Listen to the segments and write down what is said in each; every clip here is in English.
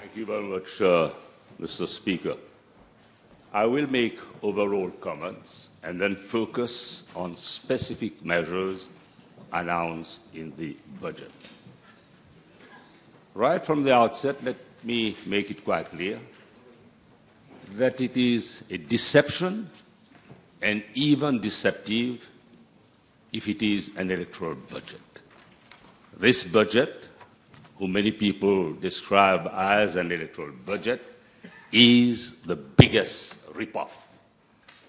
Thank you very much, Mr. Speaker. I will make overall comments and then focus on specific measures announced in the budget. Right from the outset, let me make it quite clear that it is a deception and even deceptive if it is an electoral budget. This budget, whom many people describe as an electoral budget, is the biggest ripoff.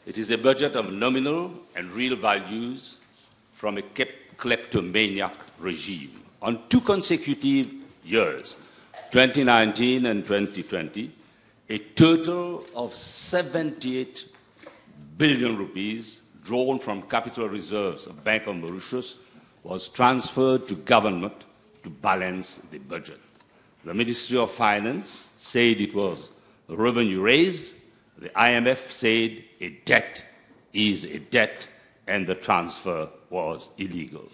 It is a budget of nominal and real values from a kleptomaniac regime. On 2 consecutive years, 2019 and 2020, a total of 78 billion rupees drawn from capital reserves of Bank of Mauritius was transferred to government to balance the budget. The Ministry of Finance said it was revenue raised. The IMF said a debt is a debt, and the transfer was illegal.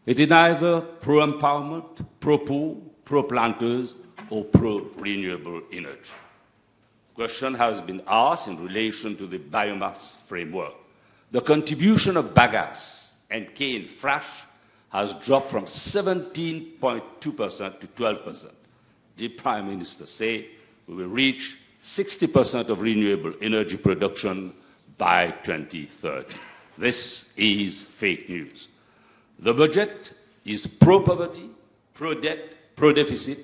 It is neither pro-empowerment, pro-poor, pro-planters, or pro-renewable energy. Question has been asked in relation to the biomass framework. The contribution of bagasse and cane fresh has dropped from 17.2% to 12%. The Prime Minister said we will reach 60% of renewable energy production by 2030. This is fake news. The budget is pro-poverty, pro-debt, pro-deficit,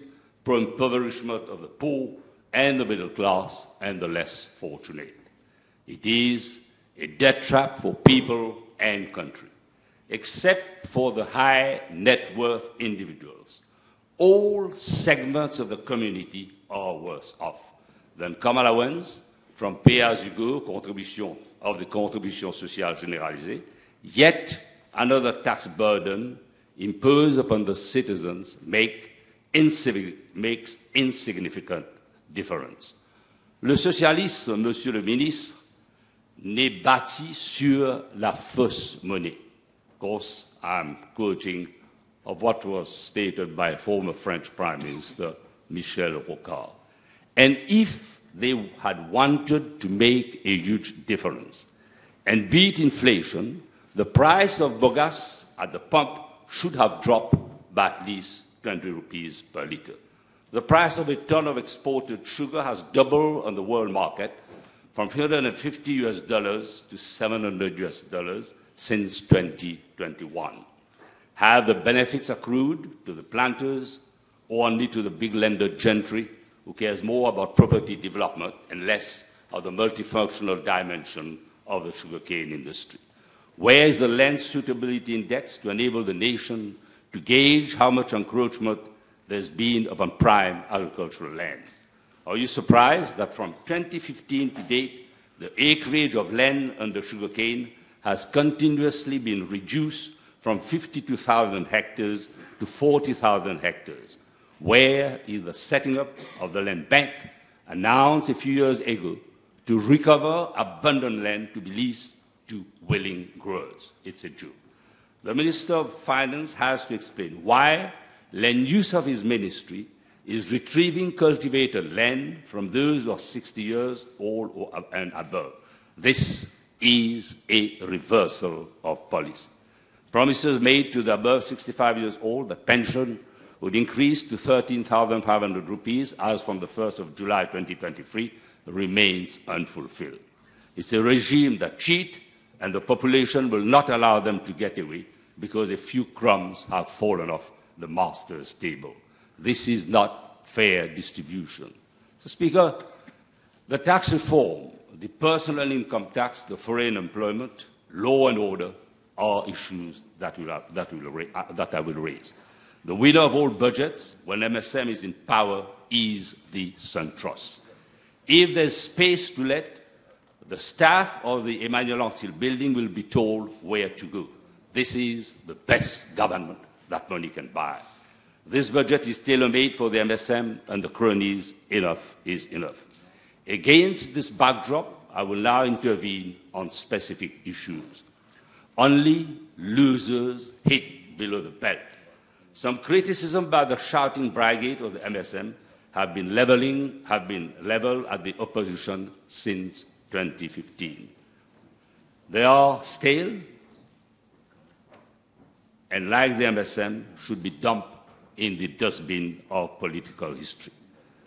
pro-impoverishment of the poor and the middle class and the less fortunate. It is a debt trap for people and country. Except for the high net worth individuals, all segments of the community are worse off. The income allowance from pay-as-you-go contribution of the contribution sociale généralisée, yet another tax burden imposed upon the citizens makes insignificant difference. Le socialisme, Monsieur le Ministre, n'est bâti sur la fausse monnaie. Of course, I'm quoting of what was stated by former French Prime Minister Michel Rocard. And if they had wanted to make a huge difference and beat inflation, the price of bagasse at the pump should have dropped by at least 20 rupees per litre. The price of a ton of exported sugar has doubled on the world market from $350 to $700 since 2021. Have the benefits accrued to the planters or only to the big lender gentry who cares more about property development and less of the multifunctional dimension of the sugarcane industry? Where is the land suitability index to enable the nation to gauge how much encroachment there's been upon prime agricultural land? Are you surprised that from 2015 to date, the acreage of land under sugarcane has continuously been reduced from 52,000 hectares to 40,000 hectares? Where is the setting up of the land bank announced a few years ago to recover abundant land to be leased to willing growers? It's a joke. The Minister of Finance has to explain why land use of his ministry is retrieving cultivated land from those who are 60 years old and above. This is a reversal of policy. Promises made to the above 65 years old that pension would increase to 13,500 rupees as from the 1st of July 2023 remains unfulfilled. It's a regime that cheats, and the population will not allow them to get away because a few crumbs have fallen off the master's table. This is not fair distribution. So, Speaker, the tax reform, the personal income tax, the foreign employment, law and order are issues that I will raise. The winner of all budgets, when MSM is in power, is the Sun Trust. If there's space to let, the staff of the Emmanuel Anctil building will be told where to go. This is the best government that money can buy. This budget is tailor-made for the MSM and the cronies. Enough is enough. Against this backdrop, I will now intervene on specific issues. Only losers hit below the belt. Some criticism by the shouting brigade of the MSM have been leveled at the opposition since 2015. They are stale and, like the MSM, should be dumped in the dustbin of political history.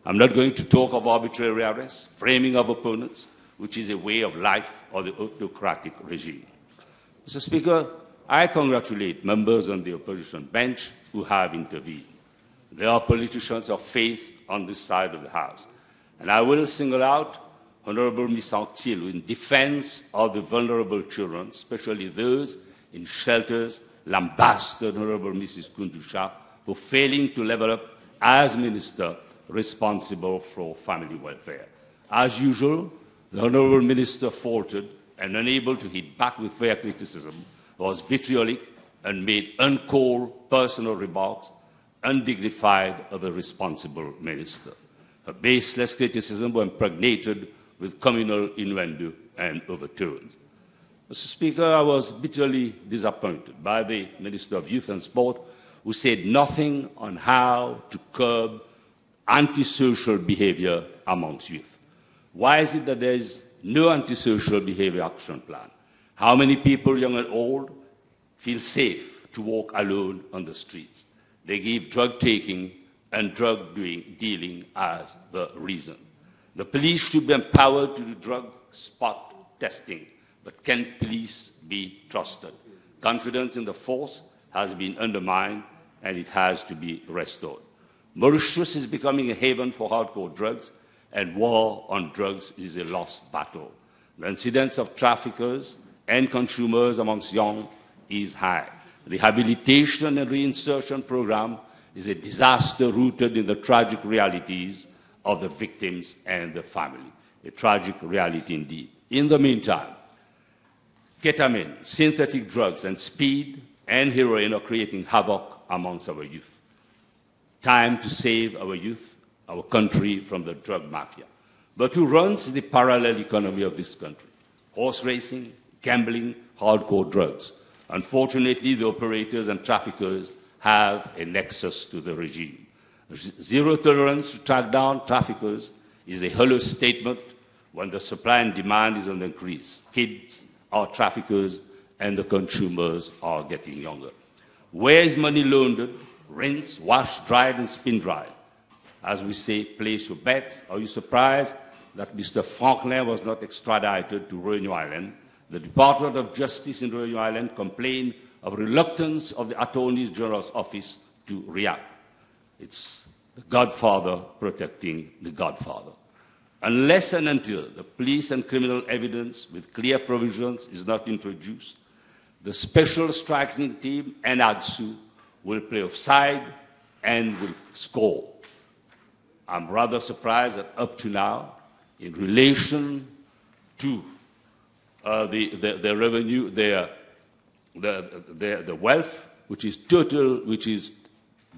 I'm not going to talk of arbitrary arrests, framing of opponents, which is a way of life of the autocratic regime. Mr. Speaker, I congratulate members on the opposition bench who have intervened. There are politicians of faith on this side of the House. And I will single out Honorable Ms. Anctil in defense of the vulnerable children, especially those in shelters, lambasted Honorable Mrs. Kundusha for failing to level up as Minister responsible for family welfare. As usual, the Honorable Minister faltered and, unable to hit back with fair criticism, was vitriolic and made uncalled personal remarks undignified of a responsible minister. Her baseless criticism was impregnated with communal innuendo and overtones. Mr. Speaker, I was bitterly disappointed by the Minister of Youth and Sport, who said nothing on how to curb antisocial behavior amongst youth. Why is it that there is no antisocial behavior action plan? How many people, young and old, feel safe to walk alone on the streets? They give drug taking and drug dealing as the reason. The police should be empowered to do drug spot testing, but can police be trusted? Confidence in the force has been undermined, and it has to be restored. Mauritius is becoming a haven for hardcore drugs, and war on drugs is a lost battle. The incidence of traffickers and consumers amongst young is high. Rehabilitation and reinsertion program is a disaster rooted in the tragic realities of the victims and the family. A tragic reality indeed. In the meantime, ketamine, synthetic drugs, and speed and heroin are creating havoc amongst our youth. Time to save our youth, our country, from the drug mafia. But who runs the parallel economy of this country? Horse racing, gambling, hardcore drugs. Unfortunately, the operators and traffickers have a nexus to the regime. Zero tolerance to track down traffickers is a hollow statement when the supply and demand is on the increase. Kids are traffickers and the consumers are getting younger. Where is money laundered, rinsed, washed, dried, and spin-dried? As we say, place your bets. Are you surprised that Mr. Franklin was not extradited to Réunion Island? The Department of Justice in Réunion Island complained of reluctance of the Attorney General's office to react. It's the Godfather protecting the Godfather. Unless and until the police and criminal evidence with clear provisions is not introduced, the Special Striking Team and ADSU will play offside and will score. I'm rather surprised that up to now, in relation to the revenue, the wealth, which is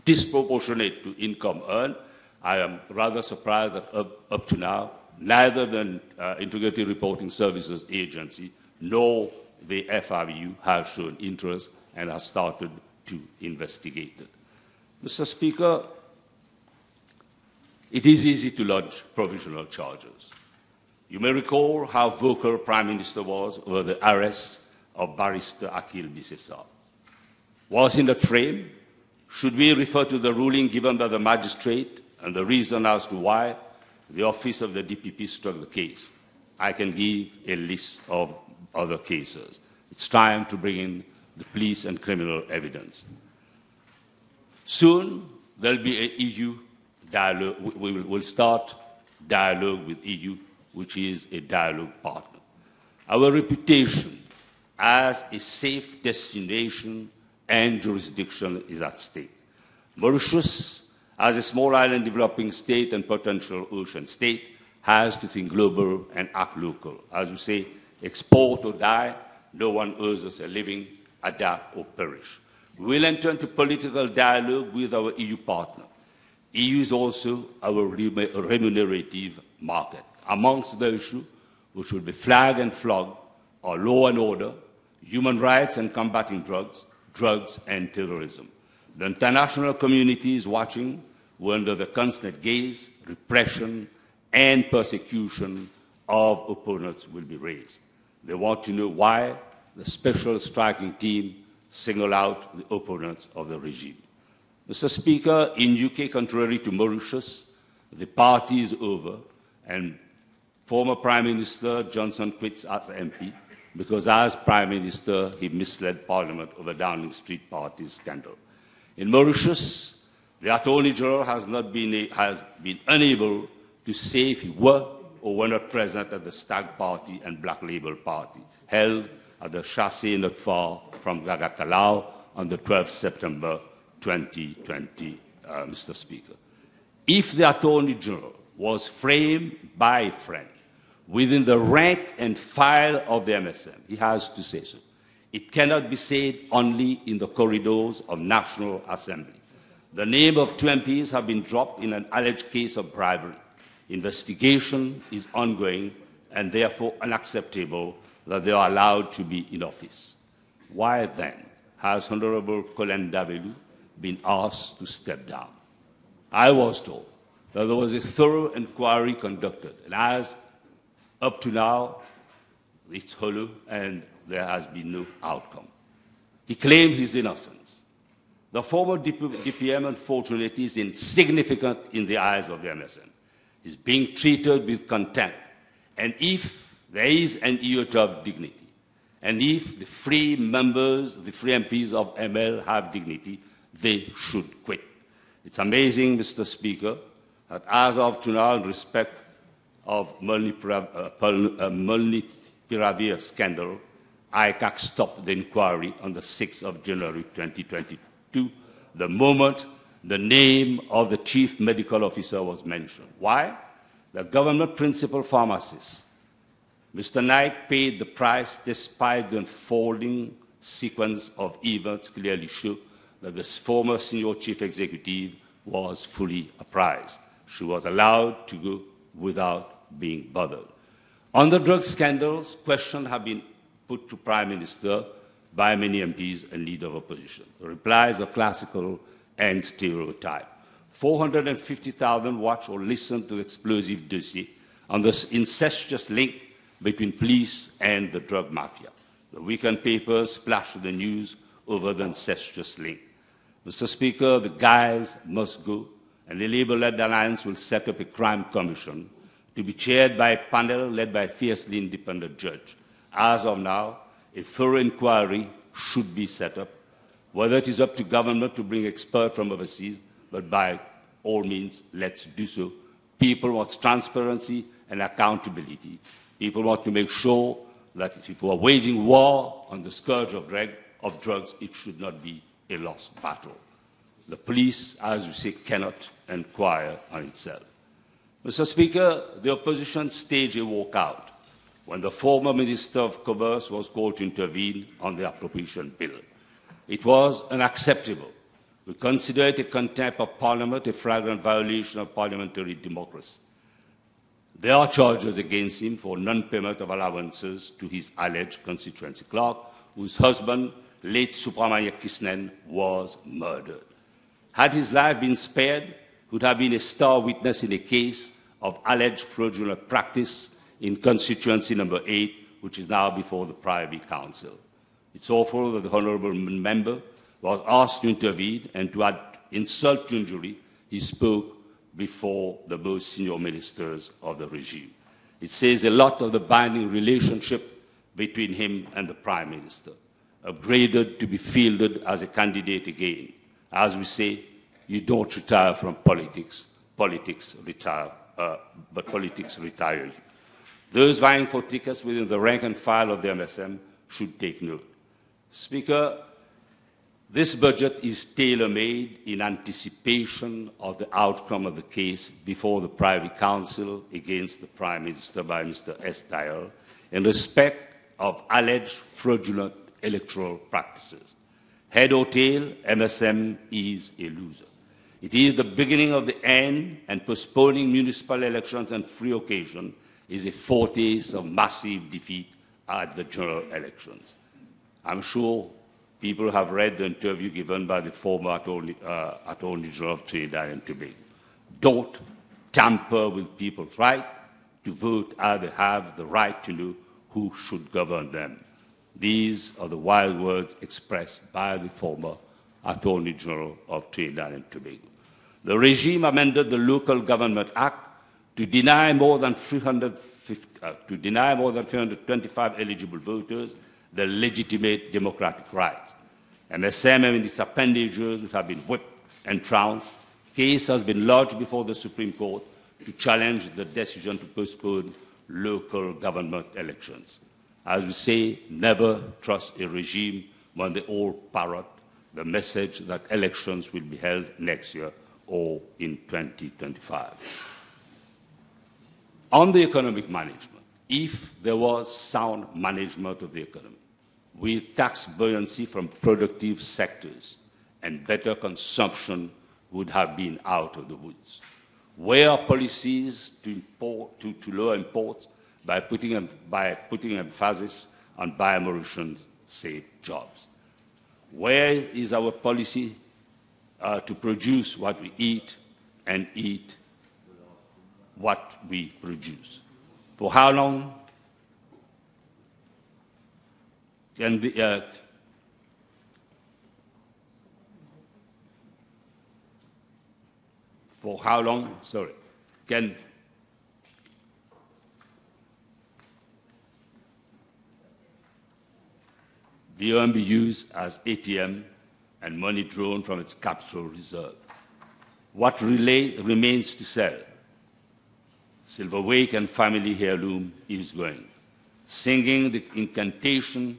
disproportionate to income earned, I am rather surprised that up to now, neither the Integrated Reporting Services Agency nor the FRU has shown interest and has started to investigate it. Mr. Speaker, it is easy to lodge provisional charges. You may recall how vocal Prime Minister was over the arrest of Barrister Akil Bisesa. Was in that frame? Should we refer to the ruling given by the magistrate and the reason as to why the office of the DPP struck the case? I can give a list of other cases. It's time to bring in the police and criminal evidence. Soon, there'll be an EU dialogue. We'll start dialogue with EU, which is a dialogue partner. Our reputation as a safe destination and jurisdiction is at stake. Mauritius, as a small island developing state and potential ocean state, has to think global and act local. As we say, export or die, no one owes us a living, adapt or perish. We will enter into political dialogue with our EU partner. EU is also our remunerative market. Amongst the issues which will be flagged and flogged are law and order, human rights and combating drugs, drugs and terrorism. The international community is watching were under the constant gaze, repression, and persecution of opponents will be raised. They want to know why the special striking team singled out the opponents of the regime. Mr. Speaker, in UK, contrary to Mauritius, the party is over, and former Prime Minister Johnson quits as MP because as Prime Minister, he misled Parliament over Downing Street party scandal. In Mauritius, the Attorney General has been unable to say if he were or were not present at the Stag Party and Black Label Party, held at the Chassé not far from Gagakalau on the 12th September 2020, Mr. Speaker. If the Attorney General was framed by a friend within the rank and file of the MSM, he has to say so. It cannot be said only in the corridors of National Assembly. The name of two MPs have been dropped in an alleged case of bribery. Investigation is ongoing and therefore unacceptable that they are allowed to be in office. Why then has Honorable Colin Davelu been asked to step down? I was told that there was a thorough inquiry conducted, and as up to now, it's hollow and there has been no outcome. He claimed his innocence. The former DPM, unfortunately, is insignificant in the eyes of the MSM. He's being treated with contempt. And if there is an iota of dignity, and if the free members, the free MPs of ML have dignity, they should quit. It's amazing, Mr. Speaker, that as of now, in respect of Molnupiravir scandal, ICAC stopped the inquiry on the 6th of January 2022, the moment the name of the chief medical officer was mentioned. Why? The government principal pharmacist, Mr. Naik, paid the price despite the unfolding sequence of events clearly show that the former senior chief executive was fully apprised. She was allowed to go without being bothered. On the drug scandals, questions have been put to Prime Minister by many MPs and leader of opposition. The replies are classical and stereotype. 450,000 watch or listen to the explosive dossier on this incestuous link between police and the drug mafia. The weekend papers splashed the news over the incestuous link. Mr. Speaker, the guys must go, and the Labour-led alliance will set up a crime commission to be chaired by a panel led by a fiercely independent judge. As of now, a thorough inquiry should be set up, whether it is up to government to bring experts from overseas, but by all means, let's do so. People want transparency and accountability. People want to make sure that if we are waging war on the scourge of drugs, it should not be a lost battle. The police, as we say, cannot inquire on itself. Mr. Speaker, the opposition staged a walkout when the former Minister of Commerce was called to intervene on the appropriation bill. It was unacceptable. We consider it a contempt of Parliament, a flagrant violation of parliamentary democracy. There are charges against him for non-payment of allowances to his alleged constituency clerk, whose husband, late Subramanya Krishnan, was murdered. Had his life been spared, he would have been a star witness in a case of alleged fraudulent practice in constituency number 8, which is now before the Privy Council. It's awful that the honourable member was asked to intervene, and to add insult to injury, he spoke before the most senior ministers of the regime. It says a lot of the binding relationship between him and the Prime Minister, upgraded to be fielded as a candidate again. As we say, you don't retire from politics, politics retire you. Those vying for tickets within the rank and file of the MSM should take note. Speaker, this budget is tailor-made in anticipation of the outcome of the case before the Privy Council against the Prime Minister by Mr. S. Dayal in respect of alleged fraudulent electoral practices. Head or tail, MSM is a loser. It is the beginning of the end, and postponing municipal elections on free occasion is a foretaste of massive defeat at the general elections. I'm sure people have read the interview given by the former Attorney General of Trinidad and Tobago. don't tamper with people's right to vote as they have the right to know who should govern them. These are the wild words expressed by the former Attorney General of Trinidad and Tobago. The regime amended the Local Government Act to deny more than 325 eligible voters the legitimate democratic rights. MSM and its appendages which have been whipped and trounced. Case has been lodged before the Supreme Court to challenge the decision to postpone local government elections. As we say, never trust a regime when they all parrot the message that elections will be held next year or in 2025. On the economic management, if there was sound management of the economy, with tax buoyancy from productive sectors and better consumption would have been out of the woods. Where are policies to lower imports by putting emphasis on Buy Mauritian safe jobs? Where is our policy to produce what we eat and eat what we produce? For how long can the can BOM be used as ATM and money drawn from its capital reserve? What remains to sell? Silver Wake and family heirloom is going, singing the incantation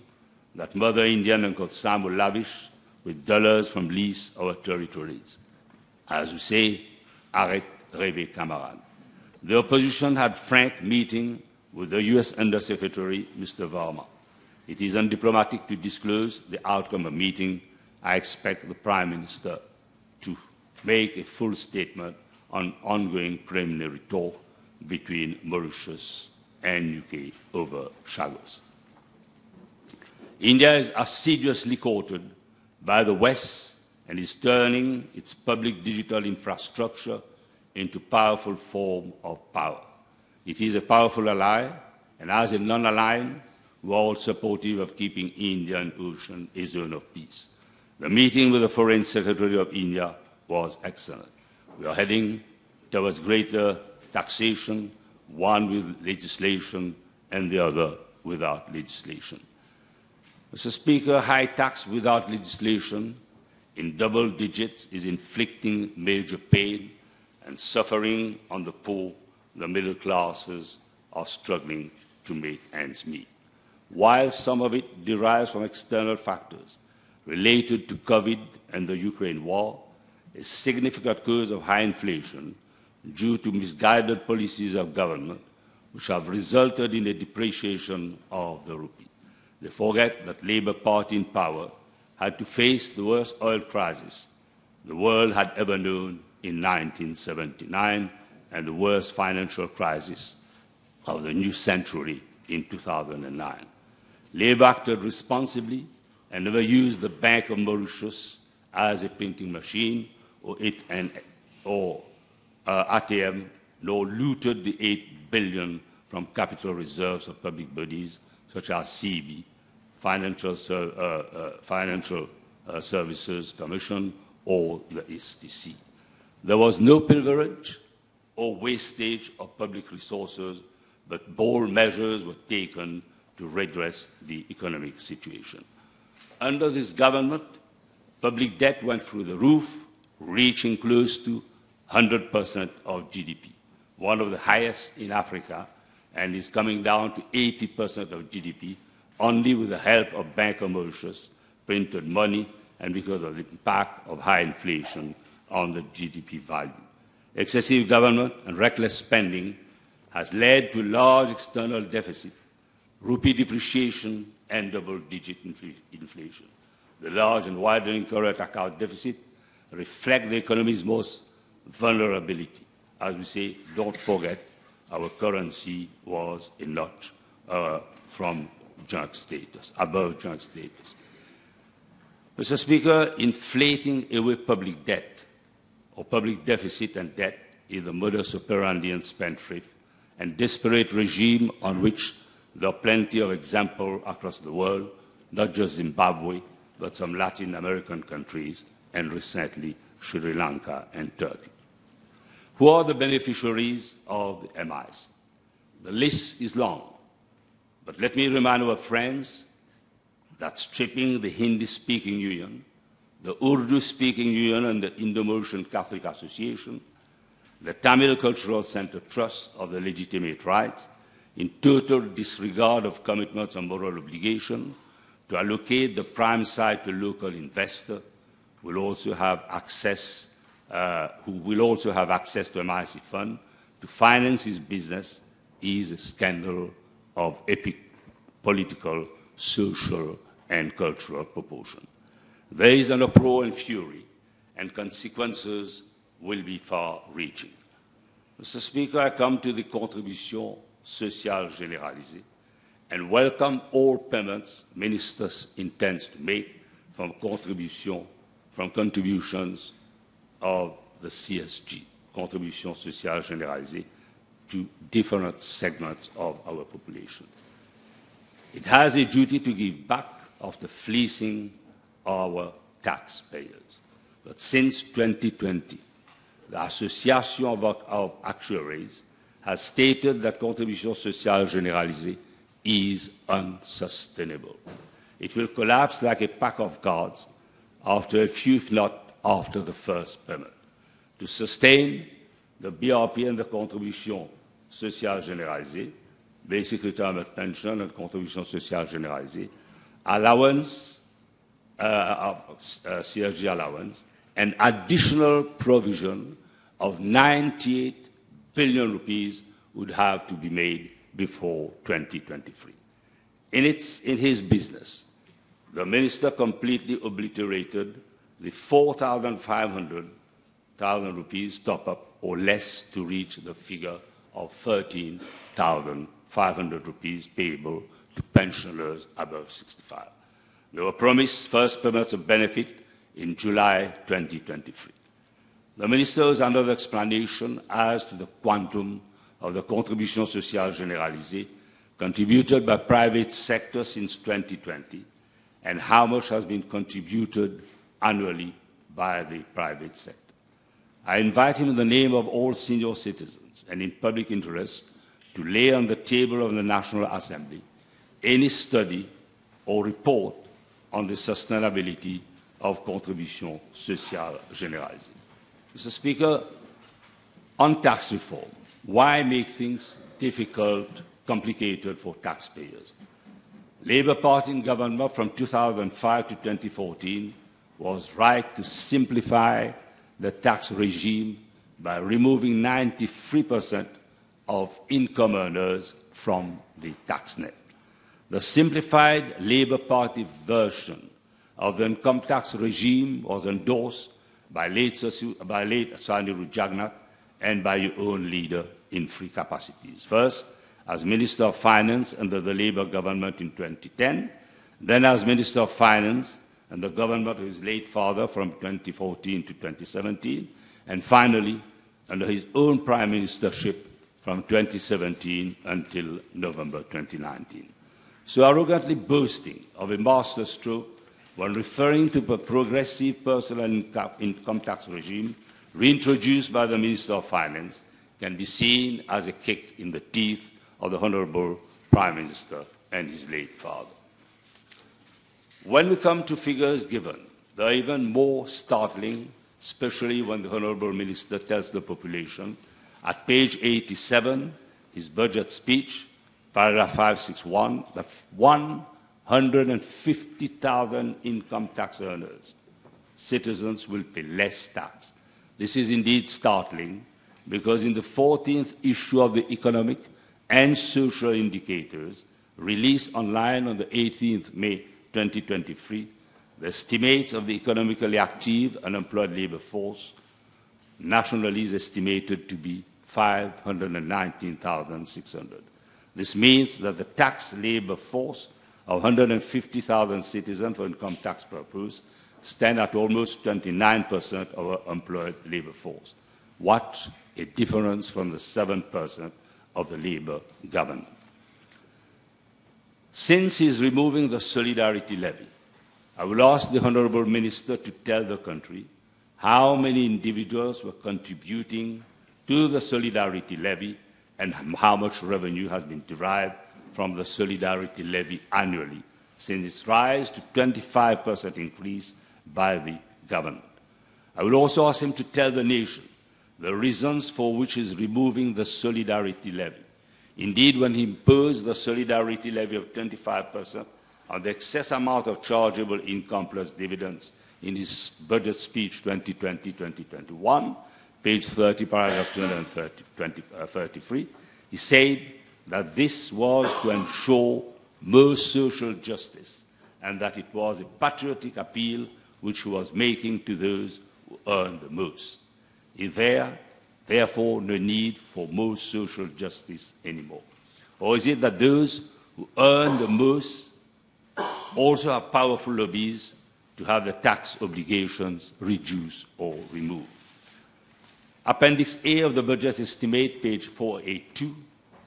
that Mother Indian and Uncle Sam will lavish with dollars from lease our territories. As we say, arrête rêver, camarade. The opposition had frank meeting with the U.S. Undersecretary, Mr. Verma. It is undiplomatic to disclose the outcome of the meeting. I expect the Prime Minister to make a full statement on ongoing preliminary talk between Mauritius and UK over Chagos. India is assiduously courted by the West and is turning its public digital infrastructure into a powerful form of power. It is a powerful ally, and as a non-aligned, we are all supportive of keeping India and Ocean a zone of peace. The meeting with the Foreign Secretary of India was excellent. We are heading towards greater taxation, one with legislation and the other without legislation. Mr. Speaker, high tax without legislation in double digits is inflicting major pain and suffering on the poor. The middle classes are struggling to make ends meet. While some of it derives from external factors related to COVID and the Ukraine war, a significant cause of high inflation due to misguided policies of government which have resulted in a depreciation of the rupee. They forget that Labour Party in power had to face the worst oil crisis the world had ever known in 1979 and the worst financial crisis of the new century in 2009. Labour acted responsibly and never used the Bank of Mauritius as a printing machine or ATM, nor looted the $8 billion from capital reserves of public bodies such as CB, Financial Services Commission, or the STC. There was no pilferage or wastage of public resources, but bold measures were taken to redress the economic situation. Under this government, public debt went through the roof, reaching close to 100% of GDP, one of the highest in Africa, and is coming down to 80% of GDP only with the help of Bank of Mauritius, printed money, and because of the impact of high inflation on the GDP value. Excessive government and reckless spending has led to large external deficit, rupee depreciation, and double-digit inflation. The large and widening current account deficit reflect the economy's most vulnerability. As we say, don't forget, our currency was a notch from junk status, above junk status. Mr. Speaker, inflating away public debt or public deficit and debt is the modus operandi and spendthrift and desperate regime on which there are plenty of examples across the world, not just Zimbabwe, but some Latin American countries, and recently Sri Lanka and Turkey. Who are the beneficiaries of the MIs? The list is long, but let me remind our friends that stripping the Hindi-speaking union, the Urdu-speaking union and the Indo-Mauritian Catholic Association, the Tamil Cultural Center Trust of the legitimate rights, in total disregard of commitments and moral obligation, to allocate the prime site to local investor, who will also have access to MIC fund to finance his business, is a scandal of epic political, social, and cultural proportion. There is an uproar and fury, and consequences will be far-reaching. Mr. Speaker, I come to the contribution sociale généralisée and welcome all payments ministers intend to make from contributions of the CSG, contribution sociale généralisée, to different segments of our population. It has a duty to give back after fleecing our taxpayers. But since 2020, the Association of Actuaries has stated that contribution sociale généralisée is unsustainable. It will collapse like a pack of cards after a few, if not after the first payment. To sustain the BRP and the contribution sociale généralisée, basic retirement pension and contribution sociale généralisée, allowance, CSG allowance, and additional provision of 98 billion rupees would have to be made before 2023. In his business, the minister completely obliterated the 4,500 rupees top-up or less to reach the figure of 13,500 rupees payable to pensioners above 65. They were promised first payments of benefit in July 2023. The minister has another explanation as to the quantum of the contribution sociale généralisée contributed by private sector since 2020 and how much has been contributed annually by the private sector. I invite him in the name of all senior citizens and in public interest to lay on the table of the National Assembly any study or report on the sustainability of contribution sociale généralisée. Mr. Speaker, on tax reform, why make things difficult, complicated for taxpayers? Labour Party in government from 2005 to 2014 was right to simplify the tax regime by removing 93% of income earners from the tax net. The simplified Labour Party version of the income tax regime was endorsed by late Saniru Jagannath and by your own leader in free capacities. First, as Minister of Finance under the Labour government in 2010, then as Minister of Finance and the government of his late father from 2014 to 2017, and finally, under his own prime ministership from 2017 until November 2019. So arrogantly boasting of a masterstroke when referring to the progressive personal income tax regime reintroduced by the Minister of Finance can be seen as a kick in the teeth of the Honourable Prime Minister and his late father. When we come to figures given, they are even more startling, especially when the Honourable Minister tells the population at page 87, his budget speech, paragraph 561, that 150,000 income tax earners, citizens will pay less tax. This is indeed startling because in the 14th issue of the Economic and Social Indicators, released online on the 18th May 2023, the estimates of the economically active unemployed labour force nationally is estimated to be 519,600. This means that the tax labour force of 150,000 citizens for income tax purpose stand at almost 29% of our employed labour force. What a difference from the 7% of the Labour government. Since he is removing the solidarity levy, I will ask the Honourable Minister to tell the country how many individuals were contributing to the solidarity levy and how much revenue has been derived from the solidarity levy annually since its rise to 25% increase by the government. I will also ask him to tell the nation the reasons for which he is removing the solidarity levy. Indeed, when he imposed the solidarity levy of 25% on the excess amount of chargeable income plus dividends in his budget speech 2020-2021, page 30, paragraph 233, he said that this was to ensure more social justice and that it was a patriotic appeal which he was making to those who earn the most. Is there, therefore, no need for more social justice anymore? Or is it that those who earn the most also have powerful lobbies to have the tax obligations reduced or removed? Appendix A of the budget estimate, page 482,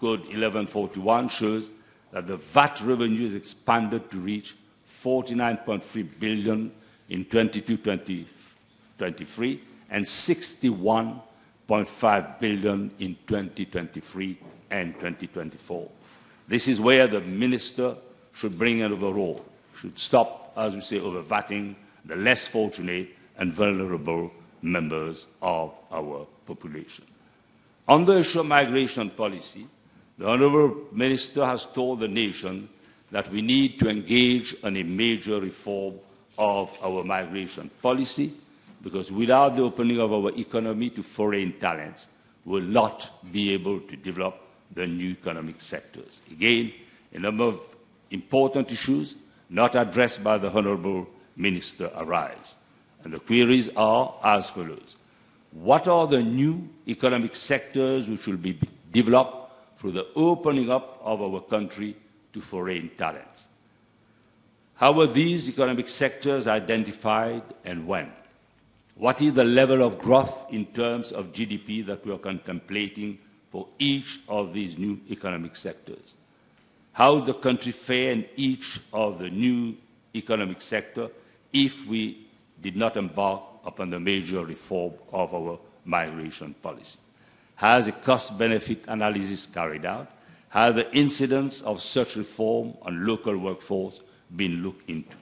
Code 1141, shows that the VAT revenue is expanded to reach 49.3 billion in 22-23 and 61.5 billion in 2023 and 2024. This is where the minister should bring an overhaul, should stop, as we say, over-vatting the less fortunate and vulnerable members of our population. On the issue of migration policy, the Honourable Minister has told the nation that we need to engage on a major reform of our migration policy, because without the opening of our economy to foreign talents, we will not be able to develop the new economic sectors. Again, a number of important issues not addressed by the Honourable Minister arise. And the queries are as follows. What are the new economic sectors which will be developed through the opening up of our country to foreign talents? How were these economic sectors identified and when? What is the level of growth in terms of GDP that we are contemplating for each of these new economic sectors? How will the country fare in each of the new economic sector if we did not embark upon the major reform of our migration policy? Has a cost-benefit analysis carried out? Has the incidence of such reform on local workforce been looked into?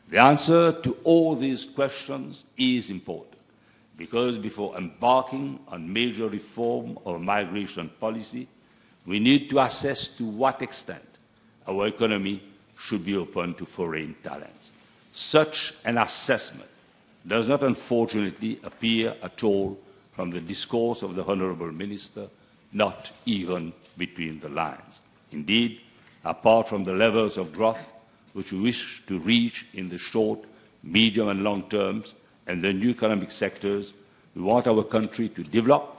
The answer to all these questions is important, because before embarking on major reform of migration policy, we need to assess to what extent our economy should be open to foreign talents. Such an assessment does not, unfortunately, appear at all from the discourse of the Honourable Minister, not even between the lines. Indeed, apart from the levels of growth which we wish to reach in the short, medium and long terms and the new economic sectors we want our country to develop,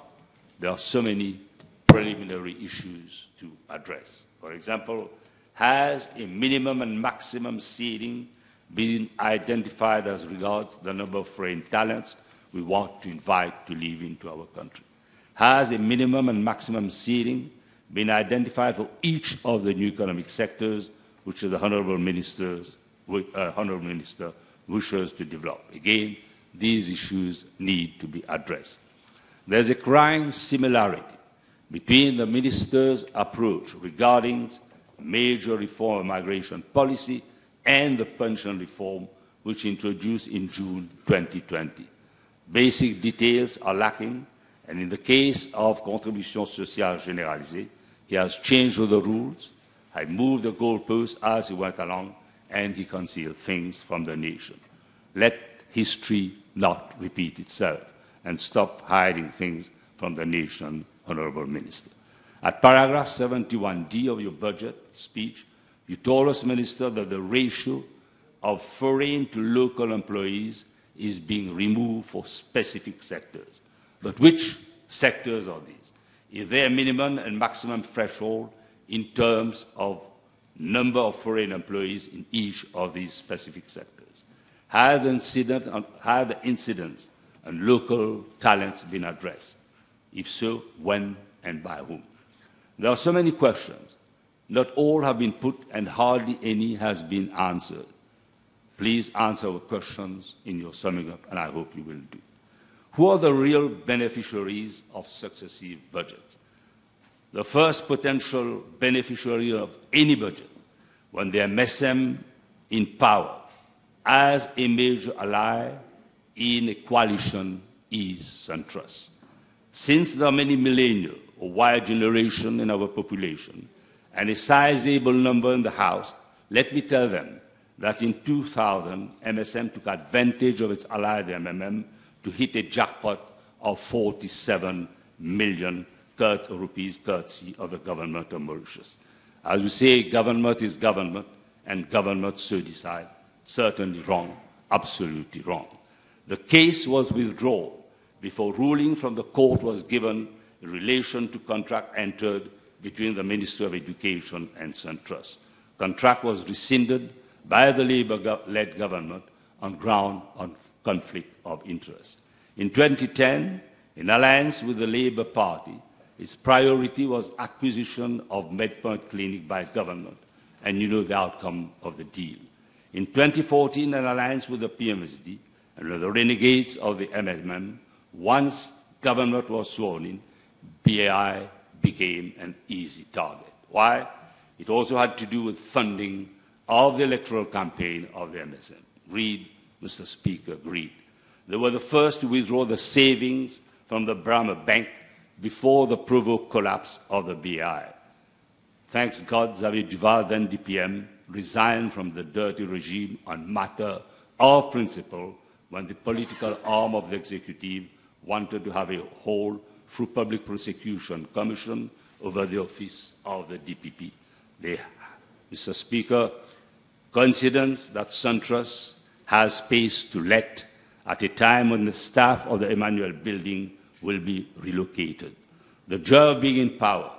there are so many preliminary issues to address. For example, has a minimum and maximum ceiling been identified as regards the number of foreign talents we want to invite to live into our country? Has a minimum and maximum ceiling been identified for each of the new economic sectors which the Honourable Minister wishes to develop? Again, these issues need to be addressed. There's a crying similarity between the Minister's approach regarding major reform of migration policy and the pension reform which introduced in June 2020. Basic details are lacking, and in the case of Contribution Sociale Généralisée, he has changed the rules, he moved the goalposts as he went along, and he concealed things from the nation. Let history not repeat itself, and stop hiding things from the nation, Honourable Minister. At paragraph 71D of your budget speech, you told us, Minister, that the ratio of foreign to local employees is being removed for specific sectors. But which sectors are these? Is there a minimum and maximum threshold in terms of number of foreign employees in each of these specific sectors? Have the incidents on local talents been addressed? If so, when and by whom? There are so many questions. Not all have been put and hardly any has been answered. Please answer our questions in your summing up, and I hope you will do. Who are the real beneficiaries of successive budgets? The first potential beneficiary of any budget, when the MSM in power as a major ally in a coalition, is SunTrust. Since there are many millennia, a wide generation in our population, and a sizable number in the House, let me tell them that in 2000, MSM took advantage of its ally, the MMM, to hit a jackpot of 47 million rupees courtesy of the government of Mauritius. As we say, government is government, and government so decide. Certainly wrong, absolutely wrong. The case was withdrawn before ruling from the court was given in relation to contract entered between the Minister of Education and SunTrust. Contract was rescinded by the Labour-led government on ground of conflict of interest. In 2010, in alliance with the Labour Party, its priority was acquisition of MedPoint Clinic by government, and you know the outcome of the deal. In 2014, in alliance with the PMSD and with the renegades of the MMM, once government was sworn in, BAI became an easy target. Why? It also had to do with funding of the electoral campaign of the MSM. Read, Mr. Speaker, read. They were the first to withdraw the savings from the Brahma Bank before the provoked collapse of the BAI. Thanks God, Xavier Duval, then DPM, resigned from the dirty regime on matter of principle when the political arm of the executive wanted to have a whole through public prosecution commission over the office of the DPP. Mr. Speaker, coincidence that SunTrust has space to let at a time when the staff of the Emmanuel building will be relocated. The joy of being in power.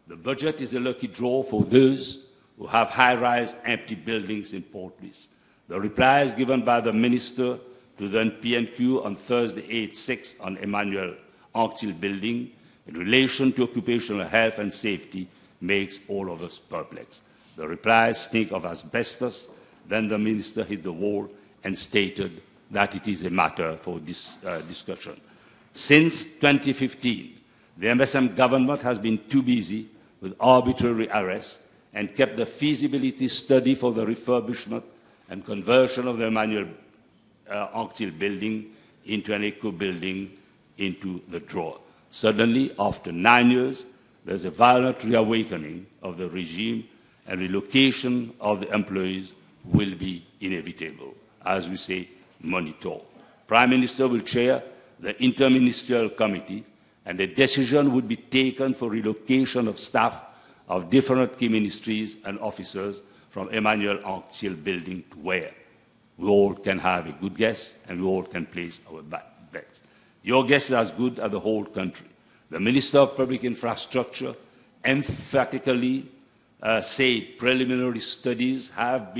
The budget is a lucky draw for those who have high-rise empty buildings in Port Louis. The replies given by the Minister to the PNQ on Thursday, 8/6 on Emmanuel Anctil building in relation to occupational health and safety makes all of us perplexed. The replies think of asbestos. Then the Minister hit the wall and stated that it is a matter for discussion. Since 2015, the MSM government has been too busy with arbitrary arrests and kept the feasibility study for the refurbishment and conversion of the Emmanuel Anctil building into an eco building into the drawer. Suddenly, after 9 years, there's a violent reawakening of the regime, and relocation of the employees will be inevitable. As we say, money talk. Prime Minister will chair the interministerial committee, and a decision would be taken for relocation of staff of different key ministries and officers from Emmanuel Anctil building to where? We all can have a good guess, and we all can place our bets. Your guess is as good as the whole country. The Minister of Public Infrastructure emphatically said preliminary studies have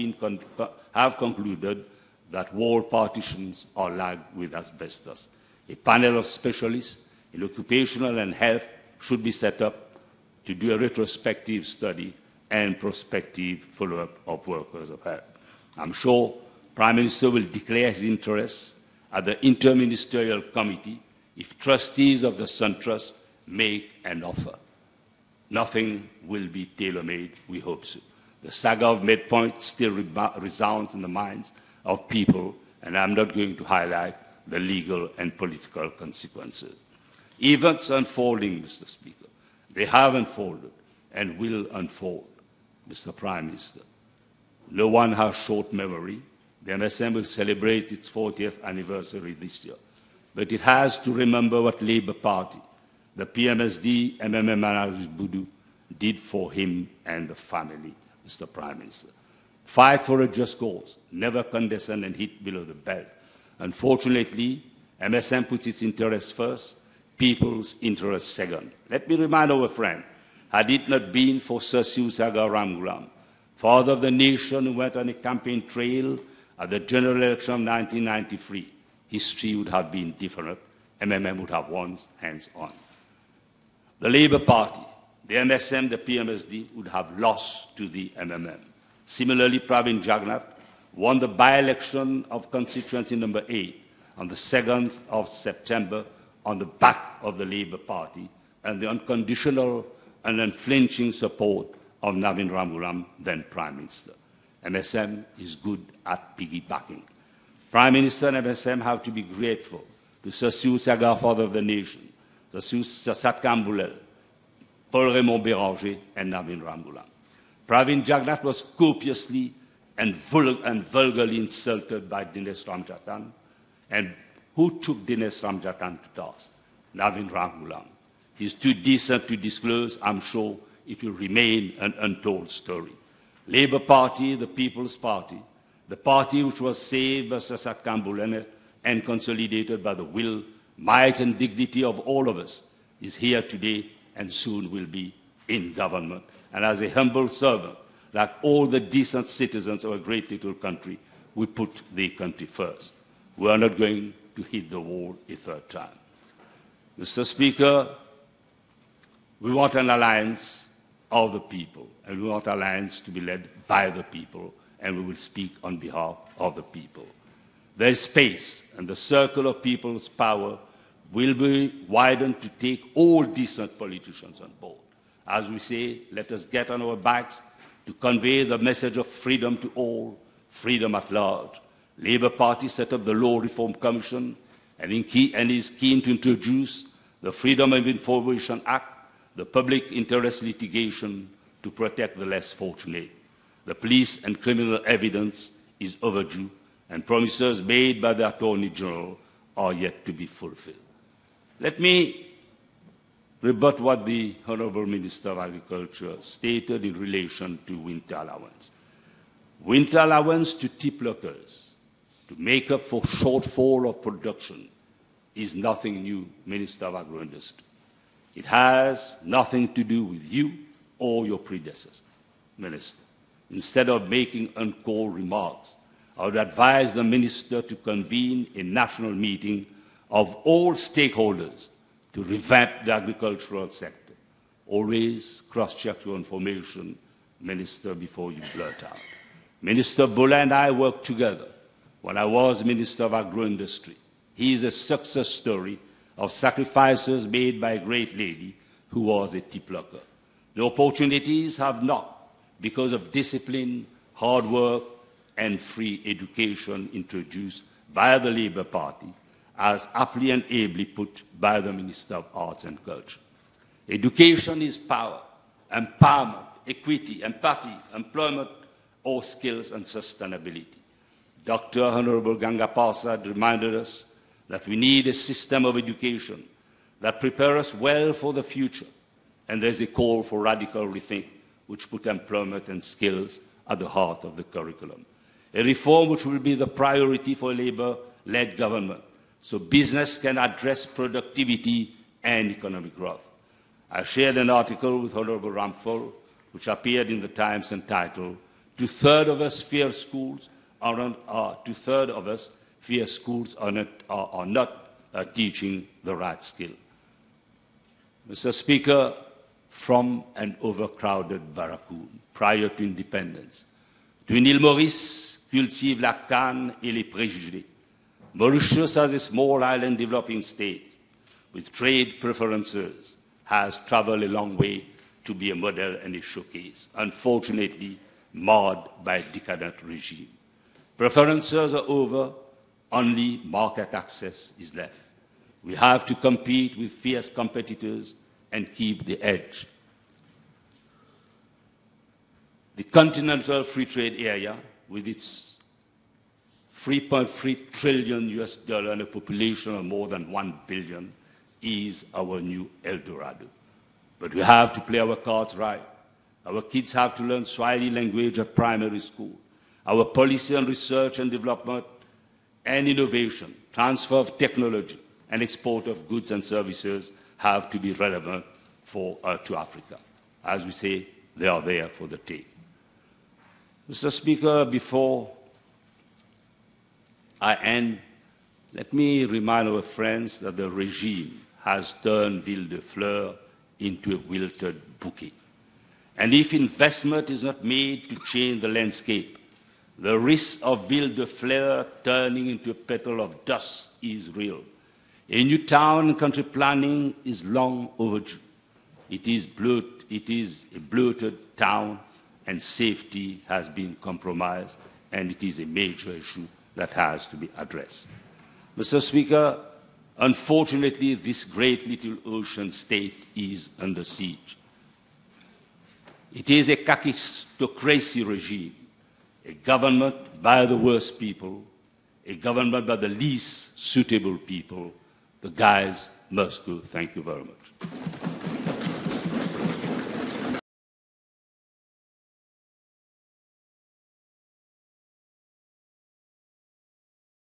concluded that wall partitions are lagged with asbestos. A panel of specialists in occupational and health should be set up to do a retrospective study and prospective follow-up of workers of health. I'm sure Prime Minister will declare his interest at the Interministerial Committee if trustees of the SunTrust make an offer. Nothing will be tailor-made, we hope so. The saga of MedPoint still resounds in the minds of people, and I'm not going to highlight the legal and political consequences. Events unfolding, Mr. Speaker. They have unfolded and will unfold, Mr. Prime Minister. No one has short memory. The MSM will celebrate its 40th anniversary this year. But it has to remember what Labour Party, the PMSD, MMM Managers Boudou, did for him and the family, Mr. Prime Minister. Fight for a just cause, never condescend and hit below the belt. Unfortunately, MSM puts its interests first, people's interests second. Let me remind our friend, had it not been for Sir Siusaga Ramguram, father of the nation who went on a campaign trail at the general election of 1993, history would have been different. MMM would have won hands on. the Labour Party, the MSM, the PMSD would have lost to the MMM. Similarly, Pravin Jagannath won the by-election of constituency number 8 on the 2nd of September on the back of the Labour Party and the unconditional and unflinching support of Navin Ramgoolam, then Prime Minister. MSM is good at piggybacking. Prime Minister and MSM have to be grateful to Sir Siou Sagar, Father of the Nation, Sir Dr Bolell, Paul Raymond Béranger, and Navin Ramgoolam. Pravin Jagannath was copiously and vulgarly insulted by Dinesh Ramjatan. And who took Dinesh Ramjatan to task? Navin Ramgoolam. He's too decent to disclose. I'm sure it will remain an untold story. Labour Party, the People's Party, the party which was saved by Sir Dr Bolell and consolidated by the will, might and dignity of all of us, is here today and soon will be in government. And as a humble servant, like all the decent citizens of a great little country, we put the country first. We are not going to hit the wall a third time. Mr. Speaker, we want an alliance of the people, and we want an alliance to be led by the people, and we will speak on behalf of the people. There is space, and the circle of people's power will be widened to take all decent politicians on board. As we say, let us get on our backs to convey the message of freedom to all, freedom at large. Labour Party set up the Law Reform Commission and is keen to introduce the Freedom of Information Act, the public interest litigation to protect the less fortunate. The police and criminal evidence is overdue, and promises made by the Attorney General are yet to be fulfilled. Let me rebut what the Honourable Minister of Agriculture stated in relation to winter allowance. Winter allowance to tea pluckers to make up for shortfall of production is nothing new, Minister of Agro-Industry. It has nothing to do with you or your predecessor, Minister. Instead of making uncalled remarks, I would advise the Minister to convene a national meeting of all stakeholders to revamp the agricultural sector. Always cross-check your information, Minister, before you blurt out. Minister Bolell and I worked together when I was Minister of Agro-Industry. He is a success story of sacrifices made by a great lady who was a tea plucker. The opportunities have not, because of discipline, hard work, and free education introduced by the Labour Party, as aptly and ably put by the Minister of Arts and Culture. Education is power, empowerment, equity, empathy, employment, or skills and sustainability. Dr. Honorable Ganga Parsad reminded us that we need a system of education that prepares us well for the future, and there's a call for radical rethink which put employment and skills at the heart of the curriculum. A reform which will be the priority for a Labour-led government, so business can address productivity and economic growth. I shared an article with Honorable Ramphal, which appeared in the Times entitled, "Two-thirds of us fear schools are not teaching the right skill." Mr. Speaker, from an overcrowded barracoon prior to independence, to une île Maurice cultive la canne et les préjugés. Mauritius, as a small island developing state with trade preferences, has traveled a long way to be a model and a showcase, unfortunately marred by a decadent regime. Preferences are over, only market access is left. We have to compete with fierce competitors and keep the edge. The continental free trade area, with its $3.3 trillion and a population of more than 1 billion, is our new El Dorado. But we have to play our cards right. Our kids have to learn Swahili language at primary school. Our policy on research and development and innovation, transfer of technology, and export of goods and services have to be relevant to Africa. As we say, they are there for the take. Mr. Speaker, before I end, let me remind our friends that the regime has turned Ville de Fleurs into a wilted bouquet. And if investment is not made to change the landscape, the risk of ville de fleurs turning into a petal of dust is real. A new town and country planning is long overdue. It is a bloated town, and safety has been compromised, and it is a major issue that has to be addressed. Mr. Speaker, unfortunately, this great little ocean state is under siege. It is a kakistocracy regime, a government by the worst people, a government by the least suitable people. The guys must go. Thank you very much.